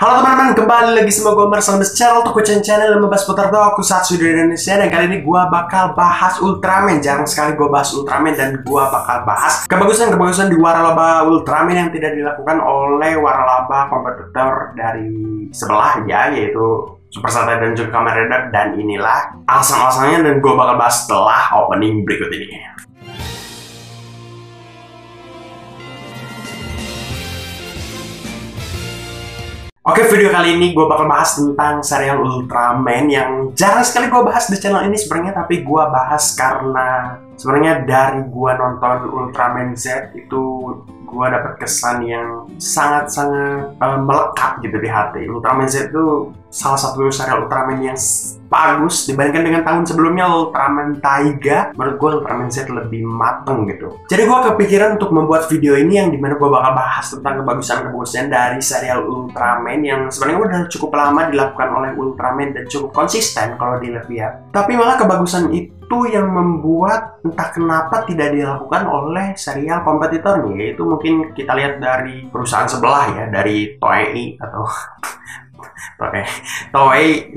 Halo teman-teman, kembali lagi sama gue Marcel di channel Tokuchan Channel yang membahas putar tokusatsu dari Indonesia. Dan kali ini gue bakal bahas Ultraman. Jarang sekali gue bahas Ultraman, dan gue bakal bahas kebagusan-kebagusan di waralaba Ultraman yang tidak dilakukan oleh waralaba kompetitor dari sebelah ya, yaitu Super Sentai dan juga Kamen Rider. Dan inilah alasan-alasannya, dan gue bakal bahas setelah opening berikut ini. Oke, video kali ini gue bakal bahas tentang serial Ultraman yang jarang sekali gue bahas di channel ini sebenarnya, tapi gue bahas karena sebenarnya dari gue nonton Ultraman Z itu gue dapet kesan yang sangat-sangat melekat gitu di hati. Ultraman Z itu salah satu serial Ultraman yang bagus dibandingkan dengan tahun sebelumnya. Ultraman Taiga, menurut gue Ultraman Z lebih mateng gitu. Jadi gue kepikiran untuk membuat video ini yang dimana gue bakal bahas tentang kebagusan-kebagusan dari serial Ultraman yang sebenarnya udah cukup lama dilakukan oleh Ultraman dan cukup konsisten kalau dilihat. Tapi malah kebagusan itu yang membuat entah kenapa tidak dilakukan oleh serial kompetitornya, yaitu mungkin kita lihat dari perusahaan sebelah ya, dari Toei atau Toei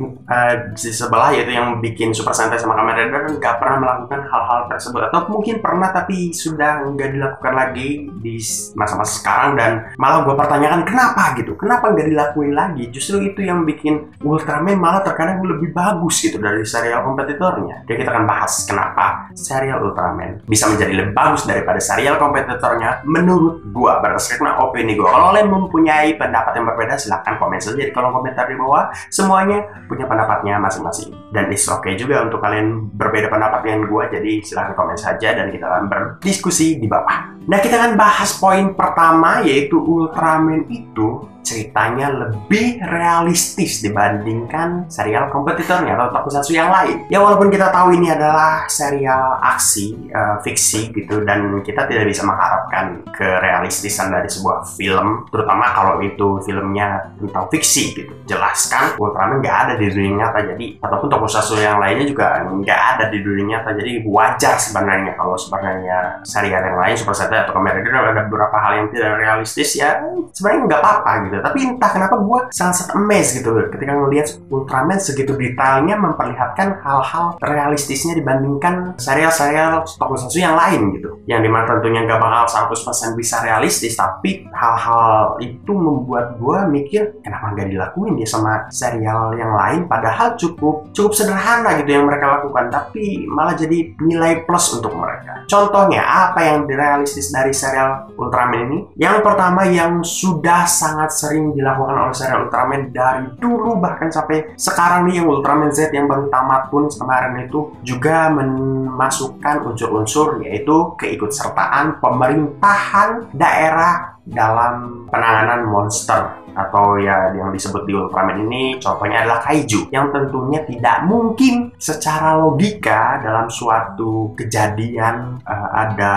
di sebelah, yaitu yang bikin Super Sentai sama Kamen Rider, nggak pernah melakukan hal-hal tersebut, atau mungkin pernah tapi sudah nggak dilakukan lagi di masa-masa sekarang. Dan malah gue pertanyakan kenapa gitu, kenapa nggak dilakuin lagi. Justru itu yang bikin Ultraman malah terkadang lebih bagus gitu dari serial kompetitornya. Jadi kita akan bahas kenapa serial Ultraman bisa menjadi lebih bagus daripada serial kompetitornya menurut gue, berdasarkan opini gue. Kalau kalian mempunyai pendapat yang berbeda, silahkan komen saja di kolom komentar di bawah. Semuanya punya pendapatnya masing-masing, dan it's okay juga untuk kalian berbeda pendapat dengan gue. Jadi silahkan komen saja dan kita akan berdiskusi di bawah. Nah, kita akan bahas poin pertama, yaitu Ultraman itu ceritanya lebih realistis dibandingkan serial kompetitornya atau tokusatsu yang lain. Ya, walaupun kita tahu ini adalah serial aksi, fiksi gitu, dan kita tidak bisa mengharapkan kerealistisan dari sebuah film, terutama kalau itu filmnya tentang fiksi gitu. Jelaskan Ultraman nggak ada di dunia nyata, jadi ataupun tokusatsu yang lainnya juga nggak ada di dunia nyata. Jadi wajar sebenarnya kalau sebenarnya serial yang lain, Super Sentai atau Kamen Rider, ada beberapa hal yang tidak realistis, ya sebenarnya nggak apa-apa gitu. Tapi entah kenapa gue sangat amazed gitu ketika ngelihat Ultraman segitu detailnya memperlihatkan hal-hal realistisnya dibandingkan serial-serial tokusatsu yang lain gitu, yang dimana tentunya nggak bakal 100% bisa realistis. Tapi hal-hal itu membuat gue mikir, kenapa nggak dilakuin ya sama serial yang lain, padahal cukup sederhana gitu yang mereka lakukan, tapi malah jadi nilai plus untuk mereka. Contohnya apa yang realistis dari serial Ultraman ini? Yang pertama, yang sudah sangat sering dilakukan oleh serial Ultraman dari dulu bahkan sampai sekarang nih, yang Ultraman Z yang baru tamat pun kemarin itu juga memasukkan unsur-unsur, yaitu keikutsertaan pemerintahan daerah dalam penanganan monster, atau ya yang disebut di Ultraman ini contohnya adalah kaiju, yang tentunya tidak mungkin secara logika dalam suatu kejadian ada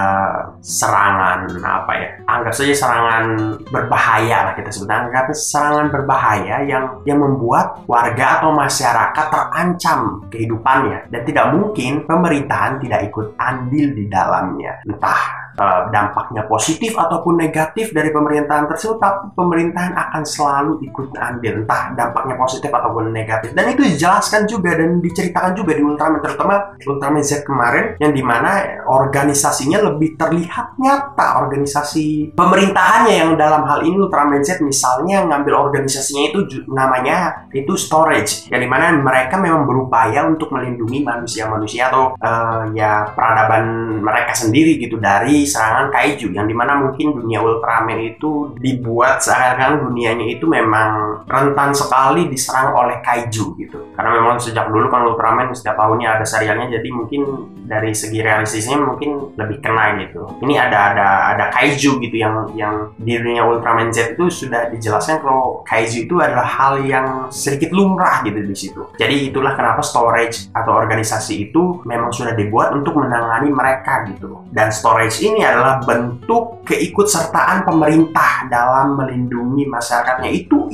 serangan anggap saja serangan berbahaya lah, kita sebut anggap serangan berbahaya yang membuat warga atau masyarakat terancam kehidupannya, dan tidak mungkin pemerintahan tidak ikut andil di dalamnya. Entah dampaknya positif ataupun negatif dari pemerintahan tersebut, tapi pemerintahan akan selalu ikut andil, entah dampaknya positif ataupun negatif. Dan itu dijelaskan juga dan diceritakan juga di Ultraman, terutama Ultraman Z kemarin, yang dimana organisasinya lebih terlihat nyata. Organisasi pemerintahannya yang dalam hal ini Ultraman Z misalnya ngambil organisasinya itu namanya itu Storage, yang dimana mereka memang berupaya untuk melindungi manusia-manusia atau ya peradaban mereka sendiri gitu dari serangan kaiju, yang dimana mungkin dunia Ultraman itu dibuat seakan-akan dunianya itu memang rentan sekali diserang oleh kaiju gitu, karena memang sejak dulu kan Ultraman setiap tahunnya ada serialnya, jadi mungkin dari segi realistisnya mungkin lebih kena gitu. Ini ada kaiju gitu yang di dunia Ultraman Z itu sudah dijelaskan kalau kaiju itu adalah hal yang sedikit lumrah gitu di situ. Jadi itulah kenapa Storage atau organisasi itu memang sudah dibuat untuk menangani mereka gitu. Dan Storage ini ini adalah bentuk keikutsertaan pemerintah dalam melindungi masyarakatnya. Itu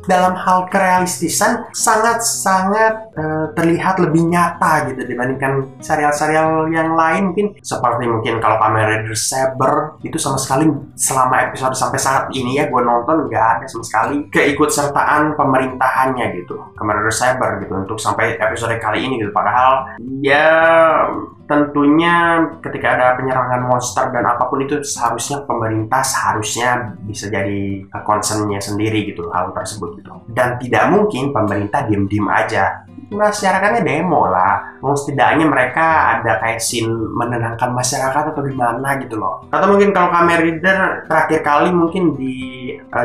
dalam hal kerealistisan sangat terlihat lebih nyata gitu dibandingkan serial-serial yang lain. Mungkin kalau Kamen Rider Saber itu sama sekali selama episode sampai saat ini ya gue nonton nggak ada sama sekali keikutsertaan pemerintahannya gitu, Kamen Rider Saber gitu untuk sampai episode kali ini gitu. Padahal ya tentunya ketika ada penyerangan monster dan apapun itu seharusnya pemerintah bisa jadi concernnya sendiri gitu hal tersebut gitu. Dan tidak mungkin pemerintah diem-diem aja. Masyarakatnya demo lah. Setidaknya mereka ada kayak scene menenangkan masyarakat atau gimana gitu loh. Atau mungkin kalau Kamen Rider terakhir kali mungkin di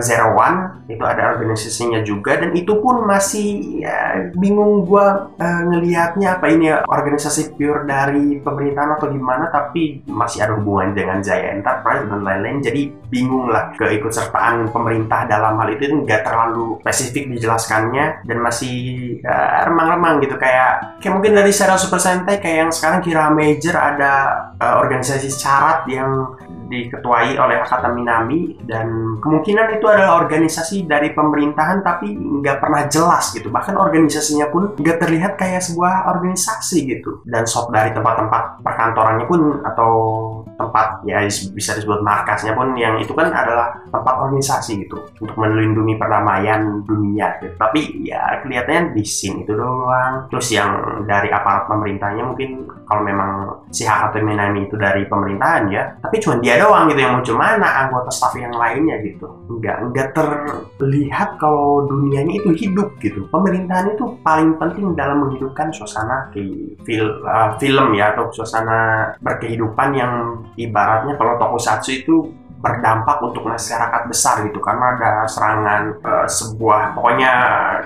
Zero One itu ada organisasinya juga, dan itu pun masih ya, bingung gua ngelihatnya apa ini organisasi pure dari pemerintahan atau gimana, tapi masih ada hubungan dengan Jaya Enterprise dan lain-lain. Jadi bingung lah keikutsertaan pemerintah dalam hal itu nggak terlalu spesifik dijelaskannya dan masih remang-remang gitu, kayak mungkin dari serial Super Sentai kayak yang sekarang Kira Major ada organisasi syarat yang diketuai oleh Hakata Minami, dan kemungkinan itu adalah organisasi dari pemerintahan tapi nggak pernah jelas gitu, bahkan organisasinya pun nggak terlihat kayak sebuah organisasi gitu. Dan dari tempat-tempat perkantorannya pun atau tempat ya bisa disebut markasnya pun yang itu kan adalah tempat organisasi gitu untuk melindungi perdamaian dunia gitu. Tapi ya kelihatannya di scene itu doang. Terus yang dari aparat pemerintahnya mungkin kalau memang si Hakata Minami itu dari pemerintahan ya, tapi cuma dia doang gitu yang muncul, mana anggota staff yang lainnya gitu. Nggak terlihat kalau dunianya itu hidup gitu. Pemerintahan itu paling penting dalam menghidupkan suasana film ya, atau suasana berkehidupan yang ibaratnya kalau tokusatsu itu berdampak untuk masyarakat besar gitu, karena ada serangan sebuah pokoknya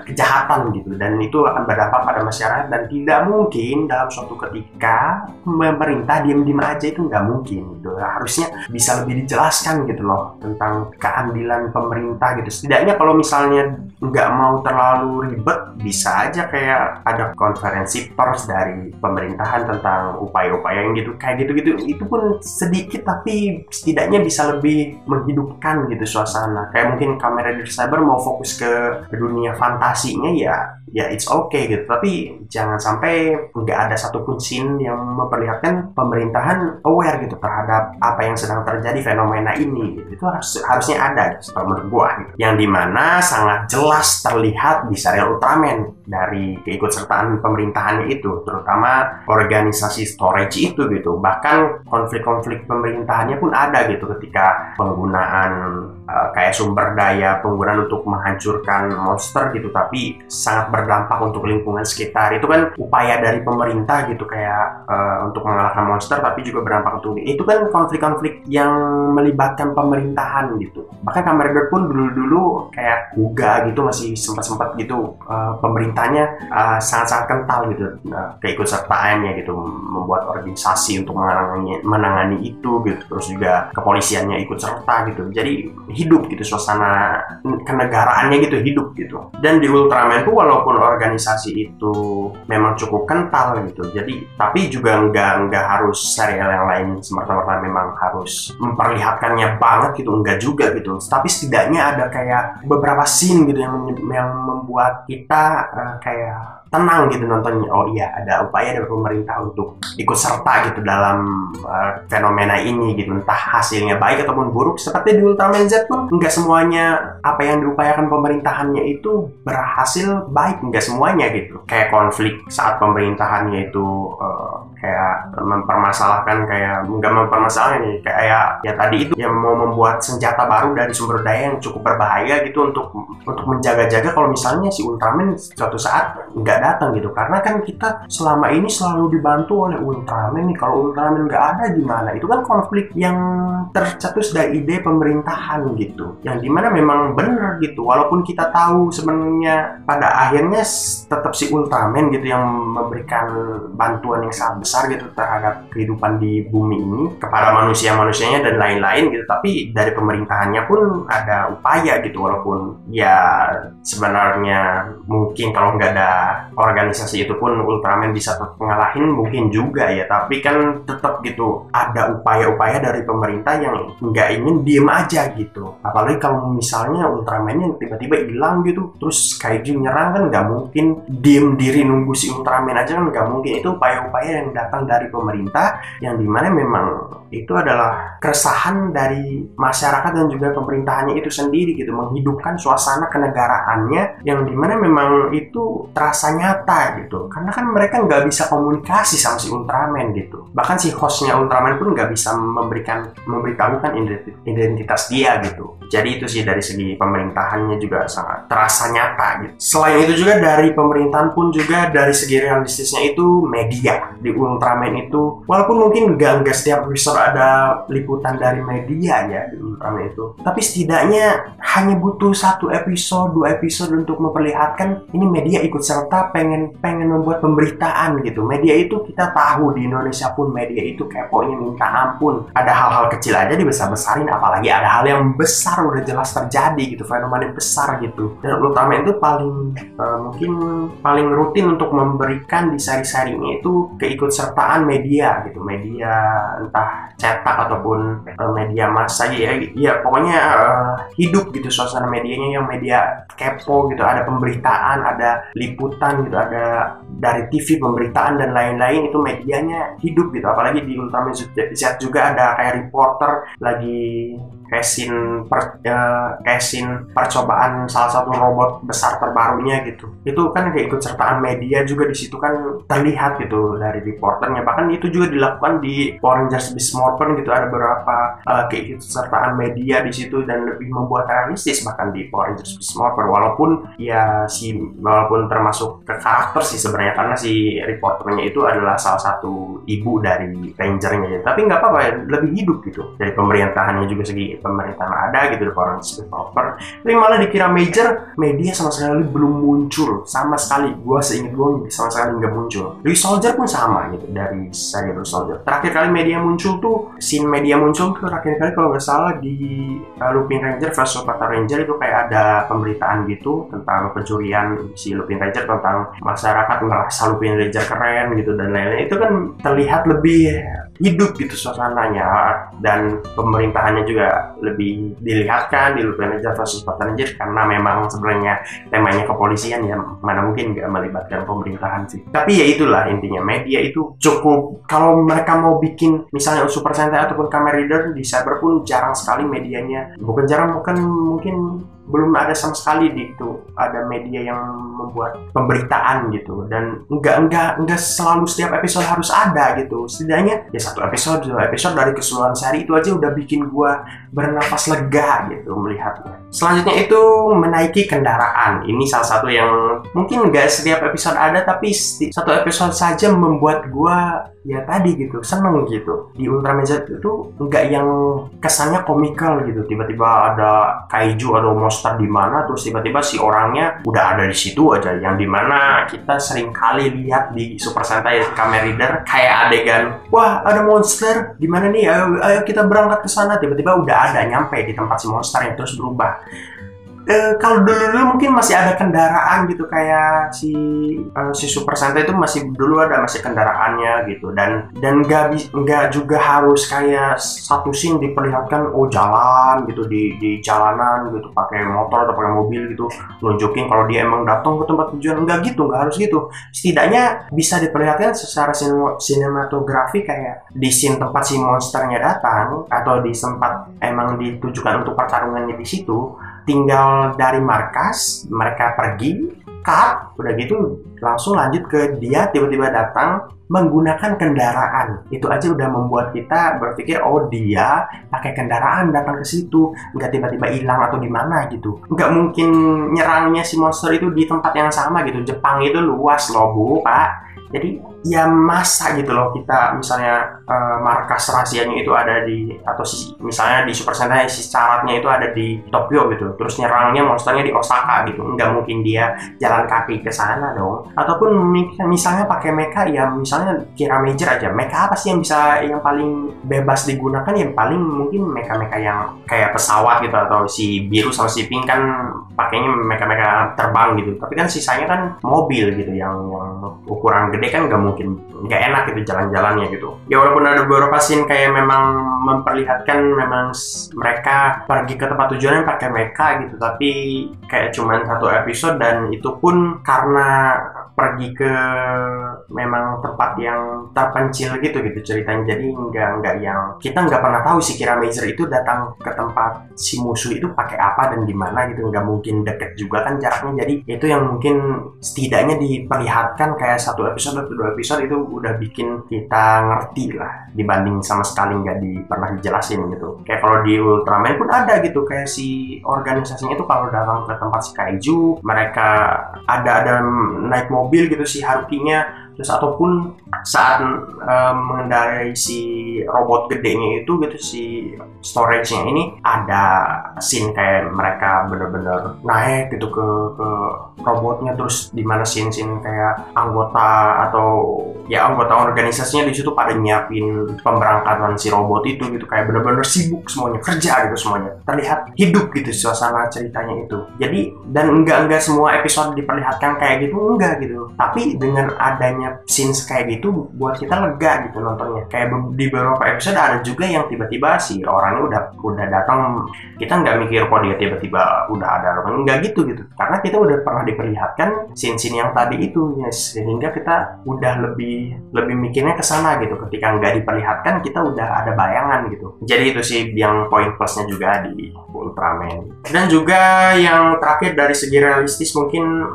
kejahatan gitu, dan itu akan berdampak pada masyarakat. Dan tidak mungkin dalam suatu ketika pemerintah diem-diem aja, itu nggak mungkin gitu. Harusnya bisa lebih dijelaskan gitu loh tentang keandilan pemerintah gitu. Setidaknya kalau misalnya nggak mau terlalu ribet, bisa aja kayak ada konferensi pers dari pemerintahan tentang upaya-upaya yang gitu, kayak gitu-gitu. Itu pun sedikit tapi setidaknya bisa lebih menghidupkan gitu suasana. Kayak mungkin Kamen Rider Saber mau fokus ke dunia fantasinya ya it's okay gitu, tapi jangan sampai nggak ada satupun scene yang memperlihatkan pemerintahan aware gitu terhadap apa yang sedang terjadi, fenomena ini gitu. Itu harusnya ada gitu, menurut gua gitu. Yang dimana sangat jelas terlihat di serial Ultraman dari keikutsertaan pemerintahannya itu, terutama organisasi storage itu gitu. Bahkan konflik-konflik pemerintahannya pun ada gitu ketika penggunaan kayak sumber daya, penggunaan untuk menghancurkan monster gitu, tapi sangat berdampak untuk lingkungan sekitar. Itu kan upaya dari pemerintah gitu, kayak untuk mengalahkan monster tapi juga berdampak untuk itu kan konflik-konflik yang melibatkan pemerintahan gitu. Bahkan Kamen Rider pun dulu kayak Kuga gitu masih sempat gitu pemerintahnya sangat-sangat kental gitu keikutsertaannya gitu, membuat organisasi untuk menangani itu gitu. Terus juga kepolisiannya ikut serta gitu. Jadi hidup gitu suasana kenegaraannya gitu, hidup gitu. Dan di Ultraman tuh walaupun organisasi itu memang cukup kental gitu, jadi tapi juga nggak harus serial yang lain semerta-merta memang harus memperlihatkannya banget gitu, enggak juga gitu. Tapi setidaknya ada kayak beberapa scene gitu yang membuat kita kayak tenang gitu nontonnya. Oh iya, ada upaya dari pemerintah untuk ikut serta gitu dalam fenomena ini gitu, entah hasilnya baik ataupun buruk. Seperti di Ultraman Z pun nggak semuanya apa yang diupayakan pemerintahannya itu berhasil baik, nggak semuanya gitu. Kayak konflik saat pemerintahannya itu kayak mempermasalahkan, kayak nggak mempermasalahkan nih, kayak ya tadi itu yang mau membuat senjata baru dari sumber daya yang cukup berbahaya gitu untuk menjaga-jaga kalau misalnya si Ultraman suatu saat nggak datang gitu. Karena kan kita selama ini selalu dibantu oleh Ultraman nih, kalau Ultraman nggak ada gimana? Itu kan konflik yang tercetus dari ide pemerintahan gitu, yang dimana memang benar gitu, walaupun kita tahu sebenarnya pada akhirnya tetap si Ultraman gitu yang memberikan bantuan yang sangat besar gitu terhadap kehidupan di bumi ini kepada manusia-manusianya dan lain-lain gitu. Tapi dari pemerintahannya pun ada upaya gitu, walaupun ya sebenarnya mungkin kalau nggak ada organisasi itu pun Ultraman bisa tetap ngalahin, mungkin juga ya. Tapi kan tetap gitu ada upaya-upaya dari pemerintah yang nggak ingin diem aja gitu. Apalagi kalau misalnya Ultraman yang tiba-tiba hilang gitu, terus Kaiju nyerang, kan nggak mungkin diem diri nunggu si Ultraman aja, kan nggak mungkin. Itu upaya-upaya yang datang dari pemerintah, yang dimana memang itu adalah keresahan dari masyarakat dan juga pemerintahannya itu sendiri gitu, menghidupkan suasana kenegaraannya yang dimana memang itu terasa nyata gitu. Karena kan mereka nggak bisa komunikasi sama si Ultraman gitu, bahkan si hostnya Ultraman pun nggak bisa memberitahukan identitas dia gitu. Jadi itu sih dari segi pemerintahannya juga sangat terasa nyata gitu. Selain itu juga dari pemerintahan pun juga dari segi realistisnya itu media di Ultraman itu, walaupun mungkin nggak setiap episode ada liputan dari media ya di Ultraman itu, tapi setidaknya hanya butuh 1 episode 2 episode untuk memperlihatkan ini media ikut serta pengen membuat pemberitaan gitu. Media itu kita tahu di Indonesia pun media itu keponya minta ampun, ada hal-hal kecil aja dibesar-besarin, apalagi ada hal yang besar udah jelas terjadi gitu, fenomena besar gitu. Dan Ultraman itu mungkin paling rutin untuk memberikan di seri-serinya itu keikutsertaan media gitu, media entah cetak ataupun media massa ya pokoknya hidup gitu suasana medianya, yang media kepo gitu, ada pemberitaan, ada liputan gitu, ada dari TV pemberitaan dan lain-lain, itu medianya hidup gitu. Apalagi di Ultraman Z juga ada kayak reporter lagi kayak scene percobaan salah satu robot besar terbarunya gitu. Itu kan kayak ikut sertaan media juga di situ kan terlihat gitu dari reporternya. Bahkan itu juga dilakukan di Power Rangers Beast Morphin gitu, ada beberapa kayak ikut sertaan media di situ dan lebih membuat realistis bahkan di Power Rangers Beast Morphin, walaupun termasuk ke karakter sih sebenarnya, karena si reporternya itu adalah salah satu ibu dari Rangernya ya. Tapi nggak apa-apa ya, lebih hidup gitu. Dari pemerintahannya juga segi pemerintahan ada gitu di Power Rangers Beast Morphin. Tapi malah dikira Major, media sama sekali belum muncul sama sekali. Gua seingat gua sama sekali nggak muncul. Resoldier pun sama gitu, dari seri Resoldier. Terakhir kali media muncul tuh, scene media muncul tuh terakhir kali kalau nggak salah di Lupin Ranger vs Pata Ranger, itu kayak ada pemberitaan gitu tentang pencurian si Lupin Ranger, tentang masyarakat merasa Lupin Ranger keren gitu dan lain-lain. Itu kan terlihat lebih hidup gitu suasananya, dan pemerintahannya juga lebih dilihatkan di Lupin Ranger vs Pata Ranger, karena memang sebenarnya temanya kepolisian ya, mana mungkin nggak melibatkan pemerintahan sih. Tapi ya itulah intinya, media itu cukup, kalau mereka mau bikin misalnya Super Sentai ataupun Kamen Rider di Cyber pun jarang sekali medianya, bukan jarang, mungkin belum ada sama sekali gitu ada media yang membuat pemberitaan gitu. Dan enggak selalu setiap episode harus ada gitu, setidaknya ya 1 episode 2 episode dari keseluruhan seri itu aja udah bikin gua bernapas lega gitu melihatnya. Selanjutnya itu menaiki kendaraan. Ini salah satu yang mungkin nggak setiap episode ada, tapi 1 episode saja membuat gua ya tadi gitu seneng gitu. Di Ultraman Z itu nggak yang kesannya komikal gitu, tiba-tiba ada kaiju atau monster di mana, terus tiba-tiba si orangnya udah ada di situ aja, yang dimana kita sering kali lihat di Super Sentai Kamen Rider kayak adegan, wah ada monster gimana nih, ayo kita berangkat ke sana, tiba-tiba udah ada nyampe di tempat si monster yang terus berubah. Kalau dulu mungkin masih ada kendaraan gitu, kayak si Super Sentai itu masih kendaraannya gitu, dan nggak juga harus kayak satu scene diperlihatkan jalan gitu di jalanan gitu pakai motor atau pakai mobil gitu, nunjukin kalau dia emang datang ke tempat tujuan. Nggak harus gitu. Setidaknya bisa diperlihatkan secara sinematografi, kayak di scene tempat si monsternya datang atau di tempat emang ditujukan untuk pertarungannya di situ. Tinggal dari markas mereka pergi, cut, udah gitu langsung lanjut ke dia tiba-tiba datang menggunakan kendaraan. Itu aja udah membuat kita berpikir, oh dia pakai kendaraan datang ke situ, nggak tiba-tiba hilang atau gimana gitu. Nggak mungkin nyerangnya si monster itu di tempat yang sama gitu. Jepang itu luas loh Bu, Pak. Jadi ya masa gitu loh kita misalnya markas rahasianya itu ada di, atau misalnya di Super Sentai si syaratnya itu ada di Tokyo gitu, terus nyerangnya monsternya di Osaka gitu, nggak mungkin dia jalan kaki ke sana dong. Ataupun misalnya pakai mecha, ya misalnya Kira Major aja, mecha apa sih yang bisa yang paling bebas digunakan? Yang paling mungkin mecha-mecha yang kayak pesawat gitu, atau si biru sama si pink kan pakainya mecha-mecha terbang gitu, tapi kan sisanya kan mobil gitu yang ukuran gede kan nggak enak gitu jalan-jalannya gitu. Ya walaupun ada beberapa scene kayak memang memperlihatkan memang mereka pergi ke tempat tujuannya pakai mecha gitu, tapi kayak cuman satu episode, dan itu pun karena pergi ke memang tempat yang terpencil gitu ceritanya. Jadi nggak yang kita nggak pernah tahu si Kira Major itu datang ke tempat si musuh itu pakai apa dan di mana gitu, nggak mungkin deket juga kan jaraknya. Jadi itu yang mungkin setidaknya diperlihatkan kayak satu episode atau 2 episode itu udah bikin kita ngerti lah, dibanding sama sekali nggak pernah dijelasin gitu. Kayak kalau di Ultraman pun ada gitu, kayak si organisasinya itu kalau datang ke tempat si kaiju, mereka ada naik mobil gitu si Haruki-nya, terus ataupun saat mengendarai si robot gedenya itu gitu, si storage-nya ini ada scene kayak mereka bener-bener naik gitu ke robotnya, terus dimana scene kayak anggota atau ya anggota organisasinya di situ pada nyiapin pemberangkatan si robot itu gitu, kayak bener-bener sibuk semuanya, kerja gitu, semuanya terlihat hidup gitu suasana ceritanya itu. Jadi dan enggak semua episode diperlihatkan kayak gitu, enggak gitu, tapi dengan adanya scenes kayak gitu buat kita lega gitu nontonnya. Kayak di beberapa episode ada juga yang tiba-tiba si orangnya udah datang, kita nggak mikir kok dia tiba-tiba udah ada orang, nggak gitu karena kita udah pernah diperlihatkan scene-scene yang tadi itu ya, sehingga kita udah lebih mikirnya ke sana gitu. Ketika nggak diperlihatkan kita udah ada bayangan gitu. Jadi itu sih yang poin plusnya juga di Ultraman. Dan juga yang terakhir dari segi realistis mungkin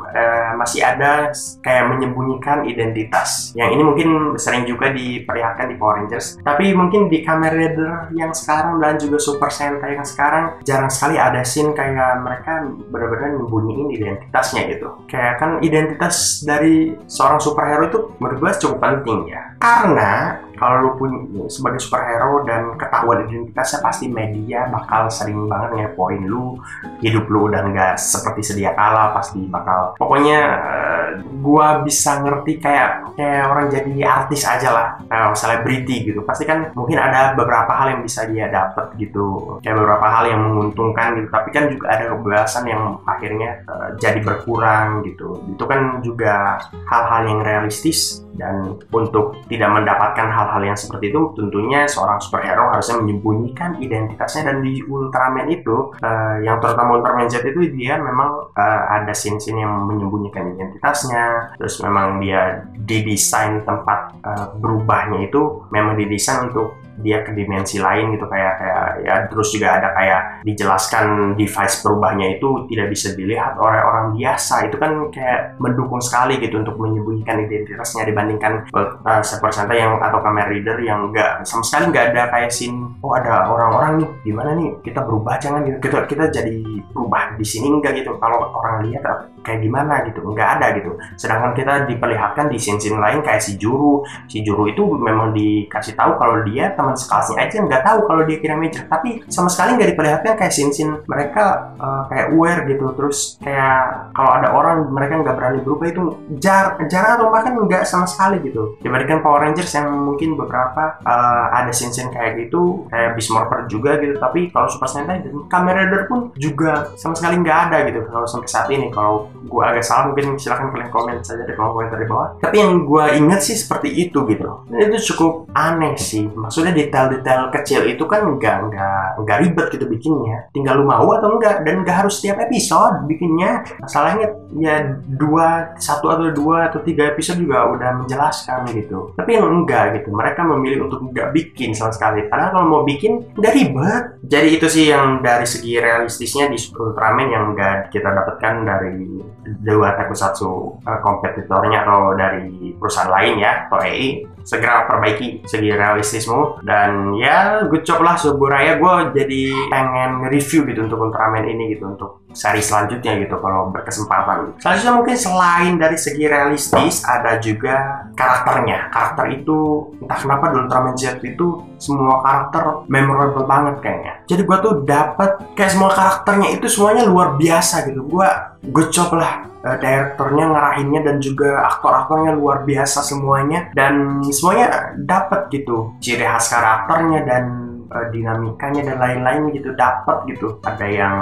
masih ada kayak menyembunyikan identitas. Yang ini mungkin sering juga diperlihatkan di Power Rangers, tapi mungkin di Kamen Rider yang sekarang dan juga Super Sentai yang sekarang jarang sekali ada scene kayak mereka benar-benar nyembunyiin identitasnya gitu. Kayak kan identitas dari seorang superhero itu menurut gue cukup penting ya, karena kalau lu punya sebagai superhero dan ketahuan identitasnya, pasti media bakal sering banget ngepoin lu, hidup lu udah nggak seperti sedia kala, pasti bakal pokoknya gua bisa ngerti kayak orang jadi artis aja lah, selebriti gitu, pasti kan mungkin ada beberapa hal yang bisa dia dapat gitu, kayak beberapa hal yang menguntungkan gitu, tapi kan juga ada kebebasan yang akhirnya jadi berkurang gitu. Itu kan juga hal-hal yang realistis, dan untuk tidak mendapatkan hal-hal yang seperti itu tentunya seorang superhero harusnya menyembunyikan identitasnya. Dan di Ultraman itu yang terutama Ultraman Z itu dia memang ada scene-scene yang menyembunyikan identitasnya, terus memang dia didesain tempat berubahnya itu memang didesain untuk dia ke dimensi lain gitu, kayak ya, terus juga ada kayak dijelaskan device berubahnya itu tidak bisa dilihat oleh orang biasa. Itu kan kayak mendukung sekali gitu untuk menyembunyikan identitasnya, dibandingkan Super Sentai yang atau Kamen Rider yang sama sekali nggak ada kayak scene ada orang-orang nih gimana nih kita berubah, jangan gitu, kita jadi berubah di sini, enggak gitu. Kalau orang lihat kayak gimana gitu, nggak ada gitu. Sedangkan kita diperlihatkan di scene-scene lain kayak si Juru itu memang dikasih tahu kalau dia teman sekelasnya aja nggak tahu kalau dia Kira Major, tapi sama sekali nggak diperlihatkan kayak scene mereka kayak aware gitu. Terus kayak kalau ada orang mereka nggak berani berubah itu jarang atau bahkan nggak sama sekali gitu, dibandingkan Power Rangers yang mungkin beberapa ada scene kayak gitu, kayak Beast Morpher juga gitu. Tapi kalau Super Sentai dan Kamen Rider pun juga sama sekali nggak ada gitu kalau sampai saat ini. Kalau gue agak salah mungkin silahkan kalian komen saja di kolom komentar di bawah, tapi yang gue ingat sih seperti itu gitu. Dan itu cukup aneh sih, maksudnya detail-detail kecil itu kan nggak ribet gitu bikinnya, tinggal lu mau atau enggak, dan nggak harus setiap episode bikinnya. Masalahnya ya 1 atau 2 atau 3 episode juga udah menjelaskan gitu, tapi yang enggak gitu, mereka memilih untuk nggak bikin sama sekali, padahal kalau mau bikin nggak ribet. Jadi itu sih yang dari segi realistisnya di Ultraman yang nggak kita dapatkan dari dua tokusatsu kompetitornya atau dari perusahaan lain ya, atau EI. Segera perbaiki segi realistismu, dan ya good job lah Suburaya. Gue jadi pengen review gitu untuk Ultraman ini gitu, untuk seri selanjutnya gitu kalau berkesempatan. Selanjutnya mungkin selain dari segi realistis, ada juga karakternya. Karakter itu entah kenapa di Ultraman Z itu semua karakter memorable banget kayaknya. Jadi gue tuh dapet kayak semua karakternya itu semuanya luar biasa gitu. Gue good job lah, direkturnya ngarahinnya dan juga aktor-aktornya luar biasa semuanya, dan semuanya dapet gitu ciri khas karakternya dan dinamikanya dan lain-lain gitu, dapat gitu. Ada yang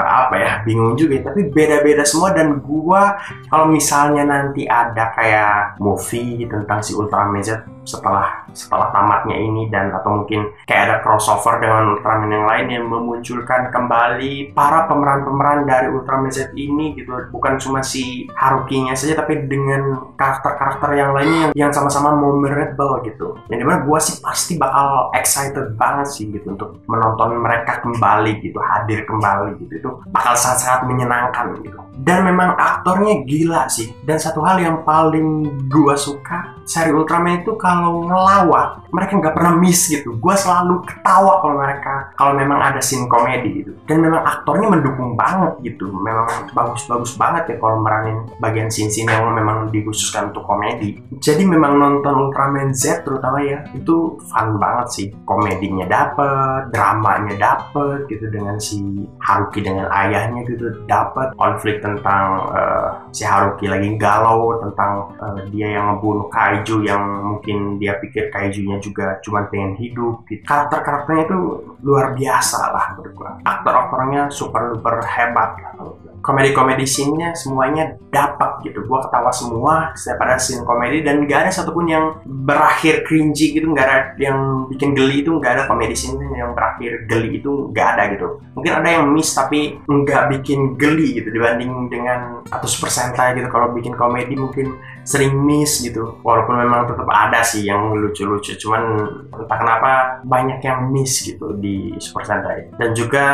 apa ya, bingung juga tapi beda-beda semua. Dan gua kalau misalnya nanti ada kayak movie tentang si Ultraman Z setelah tamatnya ini, dan atau mungkin kayak ada crossover dengan Ultraman yang lain yang memunculkan kembali para pemeran-pemeran dari Ultraman Z ini gitu, bukan cuma si Haruki-nya saja tapi dengan karakter-karakter yang lainnya yang sama-sama memorable gitu, yang dimana gua sih pasti bakal excited banget sih gitu untuk menonton mereka kembali gitu, hadir kembali gitu. Itu bakal sangat-sangat menyenangkan gitu. Dan memang aktornya gila sih. Dan satu hal yang paling gua suka, seri Ultraman itu kalau ngelawak mereka nggak pernah miss gitu. Gua selalu ketawa kalau memang ada scene komedi gitu. Dan memang aktornya mendukung banget gitu. Memang bagus-bagus banget ya kalau meranin bagian scene-scene yang memang dikhususkan untuk komedi. Jadi memang nonton Ultraman Z terutama ya, itu fun banget sih. Komedinya dapet, dramanya dapet gitu, dengan si Haruki dengan ayahnya gitu dapet, konflik tentang si Haruki lagi galau tentang dia yang ngebunuh kaiju yang mungkin dia pikir kaijunya juga cuma pengen hidup gitu. Karakternya itu luar biasa lah menurut gua. Aktor-aktornya super duper hebat lah. Komedi-komedi scene-nya semuanya dapat gitu. Gua ketawa semua setiap ada scene komedi, dan gak ada satupun yang berakhir cringy gitu, gak ada yang bikin geli itu, gak ada komedi scene yang berakhir geli itu, gak ada gitu. Mungkin ada yang miss tapi nggak bikin geli gitu dibanding dengan atau Super Sentai gitu. Kalau bikin komedi mungkin sering miss gitu, walaupun memang tetap ada sih yang lucu-lucu, cuman entah kenapa banyak yang miss gitu di Super Sentai. Dan juga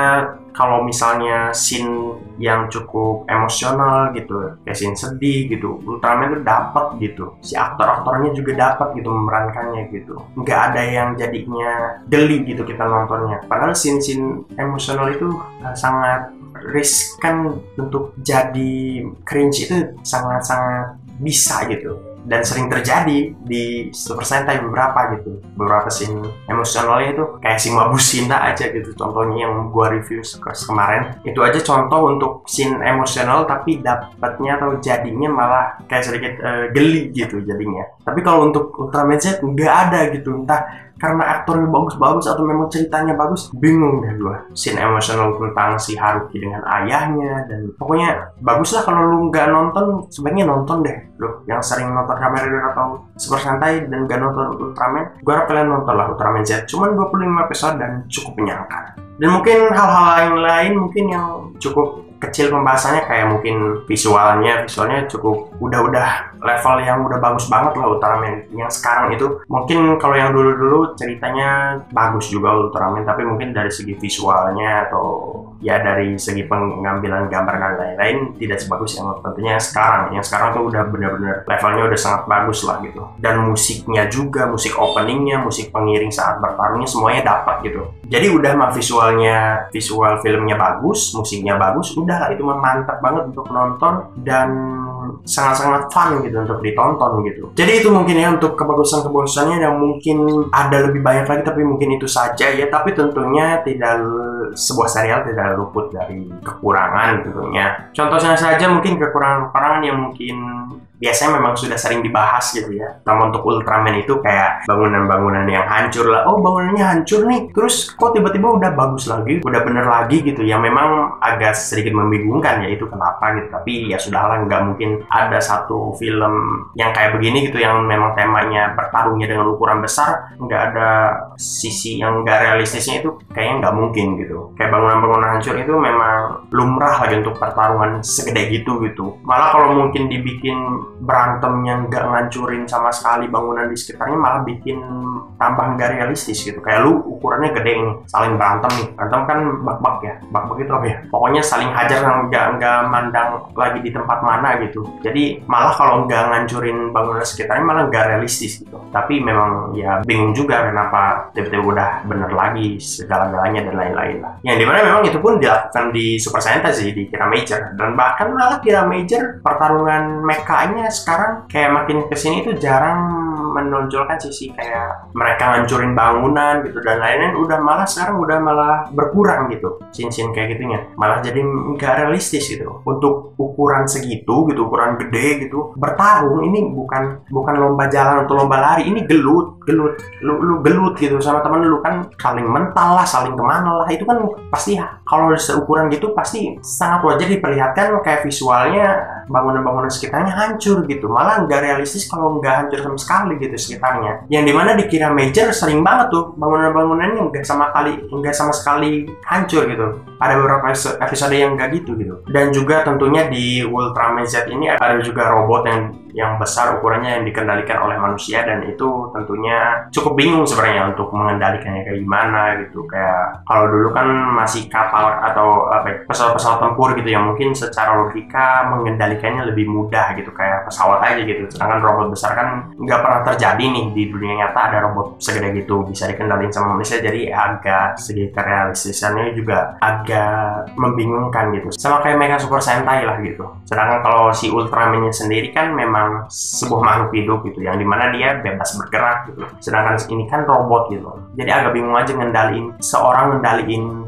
kalau misalnya scene yang cukup emosional gitu, kayak scene sedih gitu, Ultraman itu dapat gitu, si aktor-aktornya juga dapat gitu memerankannya gitu, nggak ada yang jadinya geli gitu kita nontonnya. Padahal scene-scene emosional itu sangat riskan untuk jadi cringe, itu sangat-sangat bisa gitu, dan sering terjadi di Super Sentai beberapa scene emosionalnya itu kayak si Mabusina aja gitu, contohnya yang gua review kemarin itu aja contoh untuk scene emosional tapi dapatnya atau jadinya malah kayak sedikit geli gitu jadinya. Tapi kalau untuk Ultraman Z nggak ada gitu, entah karena aktornya bagus-bagus atau memang ceritanya bagus, bingung deh gua. Scene emosional tentang si Haruki dengan ayahnya, dan pokoknya bagus lah. Kalau lu nggak nonton, sebaiknya nonton deh lu yang sering nonton Kamen Rider atau Super Sentai dan nggak nonton Ultraman. Gua harap kalian nonton lah Ultraman Z, cuman 25 episode dan cukup menyenangkan. Dan mungkin hal-hal lain mungkin yang cukup kecil pembahasannya, kayak mungkin visualnya cukup udah level yang udah bagus banget lah Ultraman yang sekarang itu. Mungkin kalau yang dulu ceritanya bagus juga Ultraman, tapi mungkin dari segi visualnya atau ya dari segi pengambilan gambar dan lain-lain tidak sebagus yang tentunya sekarang. Yang sekarang tuh udah benar-benar levelnya udah sangat bagus lah gitu. Dan musiknya juga, musik openingnya, musik pengiring saat bertarungnya semuanya dapat gitu. Jadi udah mah visual filmnya bagus, musiknya bagus, udah lah itu mantap banget untuk nonton dan sangat-sangat fun gitu untuk ditonton gitu. Jadi itu mungkin ya untuk kebagusan-kebagusannya yang mungkin ada lebih banyak lagi, tapi mungkin itu saja ya. Tapi tentunya sebuah serial tidak luput dari kekurangan tentunya. Contohnya saja mungkin kekurangan-kekurangan yang mungkin biasanya memang sudah sering dibahas gitu ya. Namun untuk Ultraman itu kayak bangunan-bangunan yang hancur lah. Oh, bangunannya hancur nih, terus kok tiba-tiba udah bagus lagi, udah bener lagi gitu. Yang memang agak sedikit membingungkan ya itu kenapa gitu. Tapi ya sudahlah, nggak mungkin ada satu film yang kayak begini gitu yang memang temanya bertarungnya dengan ukuran besar, nggak ada sisi yang nggak realistisnya, itu kayaknya nggak mungkin gitu. Kayak bangunan-bangunan hancur itu memang lumrah lagi untuk pertarungan segede gitu. Malah kalau mungkin dibikin berantemnya nggak ngancurin sama sekali bangunan di sekitarnya, malah bikin tambah nggak realistis gitu. Kayak lu ukurannya gede nih, saling berantem nih. Berantem kan bak-bak ya, bak-bak itu apa ya? Pokoknya saling hajar yang nggak mandang lagi di tempat mana gitu. Jadi malah kalau nggak ngancurin bangunan sekitarnya malah nggak realistis gitu. Tapi memang ya bingung juga kenapa tiba-tiba udah bener lagi segala-galanya dan lain-lain lah. Yang dimana memang itu pun dilakukan di Super Sentai sih, di Kira Major. Dan bahkan malah Kira Major pertarungan mechanya sekarang kayak makin kesini itu jarang menonjolkan sisi kayak mereka ngancurin bangunan gitu dan lain-lain. Sekarang udah malah berkurang gitu scene-scene kayak gitunya, malah jadi nggak realistis gitu. Untuk ukuran segitu gitu, ukuran gede gitu, bertarung ini bukan lomba jalan atau lomba lari, ini gelut lu gelut gitu sama temen lu, kan saling mental lah, saling kemana lah. Itu kan pasti kalau seukuran gitu pasti sangat wajar diperlihatkan kayak visualnya bangunan-bangunan sekitarnya hancur gitu, malah nggak realistis kalau nggak hancur sama sekali gitu sekitarnya. Yang dimana di Kira Major sering banget tuh bangunan-bangunannya nggak sama sekali hancur gitu. Ada beberapa episode yang nggak gitu. Dan juga tentunya di Ultraman Z ini ada juga robot yang besar ukurannya yang dikendalikan oleh manusia, dan itu tentunya cukup bingung sebenarnya untuk mengendalikannya kayak gimana gitu. Kayak kalau dulu kan masih kapal atau pesawat-pesawat tempur gitu yang mungkin secara logika mengendalikannya lebih mudah gitu, kayak pesawat aja gitu. Sedangkan robot besar kan nggak pernah terjadi nih di dunia nyata ada robot segede gitu bisa dikendalikan sama manusia, jadi agak segi kerealistisannya juga agak membingungkan gitu. Sama kayak Mega Super Sentai lah gitu. Sedangkan kalau si Ultraman-nya sendiri kan memang sebuah makhluk hidup gitu, yang dimana dia bebas bergerak gitu. Sedangkan ini kan robot gitu. Jadi agak bingung aja ngendaliin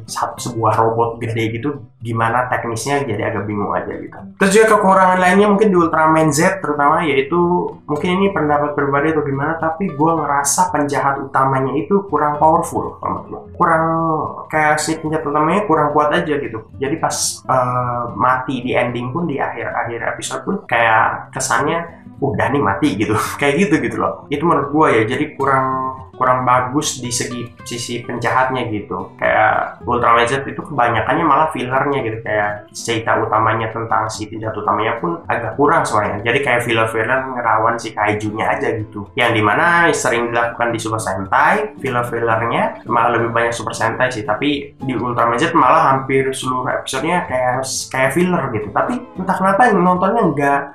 sebuah robot gede gitu, gimana teknisnya, jadi agak bingung aja gitu. Terus juga kekurangan lainnya mungkin di Ultraman Z terutama, yaitu mungkin ini pendapat pribadi atau gimana, tapi gue ngerasa penjahat utamanya itu kurang powerful menurut gue. Kurang kayak si penjahat utamanya kurang kuat aja gitu. Jadi pas mati di ending pun, di akhir episode pun kayak kesannya udah nih mati gitu. Kayak gitu loh. Itu menurut gue ya, jadi kurang bagus di sisi penjahatnya gitu. Kayak Ultraman Z itu kebanyakannya malah fillernya gitu, kayak cerita utamanya tentang si penjahat utamanya pun agak kurang sebenarnya. Jadi kayak filler ngerawan si kaijunya aja gitu, yang dimana sering dilakukan di Super Sentai. Fillernya malah lebih banyak Super Sentai sih, tapi di Ultraman Z malah hampir seluruh episodenya kayak filler gitu. Tapi entah kenapa nontonnya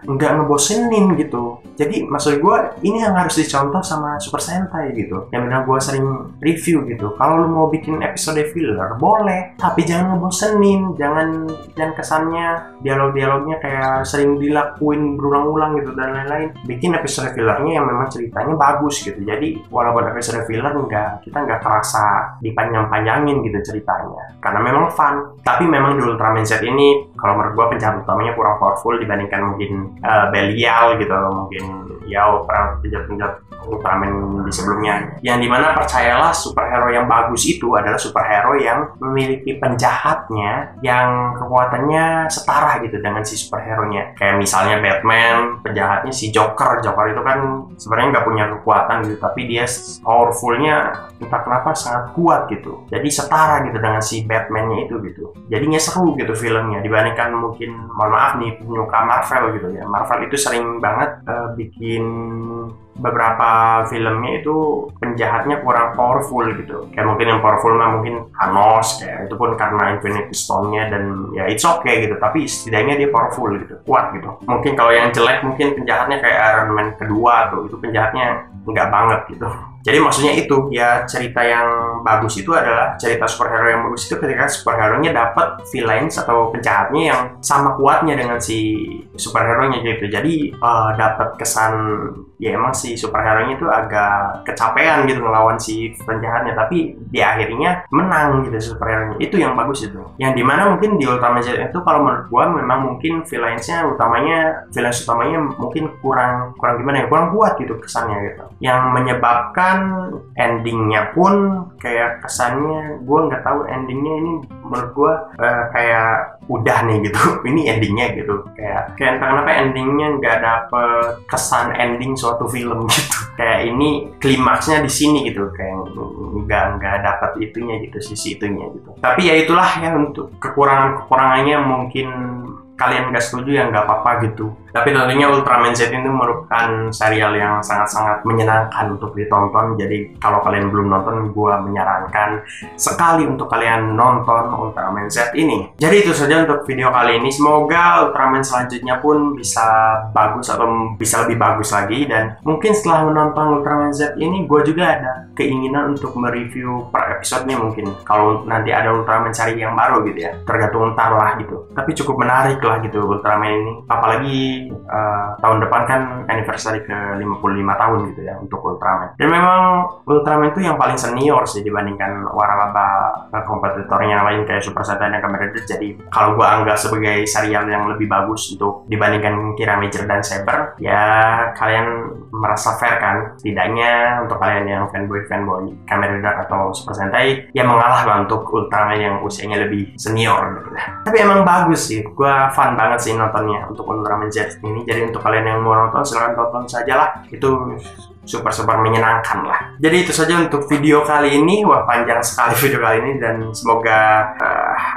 nggak ngebosenin gitu. Jadi maksud gue ini yang harus dicontoh sama Super Sentai gitu, yang benar gue sering review gitu. Kalau lu mau bikin episode filler boleh, tapi jangan ngebosenin, jangan kesannya dialognya kayak sering dilakuin berulang-ulang gitu dan lain-lain. Bikin episode fillernya yang memang ceritanya bagus gitu. Jadi walaupun episode filler kita nggak terasa dipanjang-panjangin gitu ceritanya, karena memang fun. Tapi memang di Ultraman Z ini kalau menurut gue penjahat utamanya kurang powerful dibandingkan mungkin Belial gitu, mungkin Yao, penjahat Ultraman di sebelumnya. Yang dimana percayalah, superhero yang bagus itu adalah superhero yang memiliki penjahatnya yang kekuatannya setara gitu dengan si superhero-nya. Kayak misalnya Batman, penjahatnya si Joker itu kan sebenarnya nggak punya kekuatan gitu, tapi dia powerful-nya entah kenapa sangat kuat gitu. Jadi setara gitu dengan si Batman-nya itu gitu. Jadinya seru gitu filmnya dibandingkan mungkin, mohon maaf nih penyuka Marvel gitu ya. Marvel itu sering banget bikin beberapa filmnya itu penjahatnya kurang powerful gitu. Kayak mungkin yang powerful mungkin Thanos, kayak itu pun karena Infinity Stone-nya, dan ya it's okay gitu, tapi setidaknya dia powerful gitu, kuat gitu. Mungkin kalau yang jelek mungkin penjahatnya kayak Iron Man kedua tuh, itu penjahatnya nggak banget gitu. Jadi maksudnya itu ya, cerita yang bagus itu adalah cerita superhero yang bagus itu ketika superhero-nya dapat villains atau penjahatnya yang sama kuatnya dengan si superhero-nya gitu. Jadi dapat kesan ya emang si superhero-nya itu agak kecapean gitu ngelawan si penjahatnya, tapi di akhirnya menang gitu superhero-nya. Itu yang bagus itu. Yang dimana mungkin di Ultraman Z itu kalau menurut gua memang mungkin villains utamanya mungkin kurang gimana ya, kurang kuat gitu kesannya gitu. Yang menyebabkan endingnya pun kayak kesannya gue nggak tahu endingnya ini menurut gue kayak udah nih gitu. Ini endingnya gitu, kayak entah kenapa endingnya nggak dapet kesan ending suatu film gitu. Kayak ini klimaksnya di sini gitu, kayak nggak dapet itunya gitu, sisi itunya gitu. Tapi ya itulah ya, untuk kekurangannya mungkin kalian gak setuju ya nggak apa-apa gitu. Tapi tentunya Ultraman Z itu merupakan serial yang sangat-sangat menyenangkan untuk ditonton. Jadi kalau kalian belum nonton, gue menyarankan sekali untuk kalian nonton Ultraman Z ini. Jadi itu saja untuk video kali ini. Semoga Ultraman selanjutnya pun bisa bagus atau bisa lebih bagus lagi. Dan mungkin setelah menonton Ultraman Z ini, gue juga ada keinginan untuk mereview per episodenya mungkin. Kalau nanti ada Ultraman seri yang baru gitu ya, tergantung ntar lah gitu. Tapi cukup menarik lah gitu Ultraman ini. Apalagi tahun depan kan anniversary ke 55 tahun gitu ya untuk Ultraman. Dan memang Ultraman itu yang paling senior sih dibandingkan waralaba kompetitornya yang lain kayak Super Sentai dan Kamen Rider. Jadi kalau gua anggap sebagai serial yang lebih bagus untuk dibandingkan Kira Major dan Saber, ya kalian merasa fair kan? Setidaknya untuk kalian yang fanboy Kamen Rider atau Super Sentai, ya mengalah lah untuk Ultraman yang usianya lebih senior gitu ya. Tapi emang bagus sih, gua fun banget sih nontonnya untuk Ultraman Z ini. Jadi untuk kalian yang mau nonton, silahkan tonton saja lah. Itu super menyenangkan lah. Jadi itu saja untuk video kali ini. Wah, panjang sekali video kali ini, dan semoga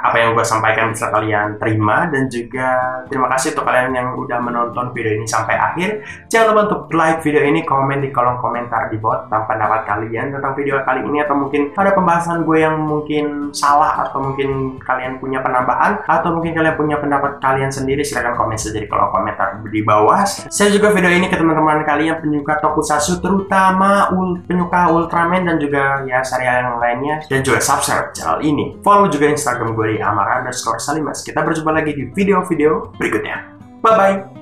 apa yang gue sampaikan bisa kalian terima. Dan juga terima kasih untuk kalian yang udah menonton video ini sampai akhir. Jangan lupa untuk like video ini, komen di kolom komentar di bawah tentang pendapat kalian tentang video kali ini, atau mungkin ada pembahasan gue yang mungkin salah, atau mungkin kalian punya penambahan, atau mungkin kalian punya pendapat kalian sendiri. Silahkan komen saja di kolom komentar di bawah. Saya juga video ini ke teman-teman kalian penyuka tokusatsu, terutama penyuka Ultraman dan juga ya serial yang lainnya, dan juga subscribe channel ini. Follow juga Instagram gue di amara_salimas. Kita berjumpa lagi di video-video berikutnya. Bye bye.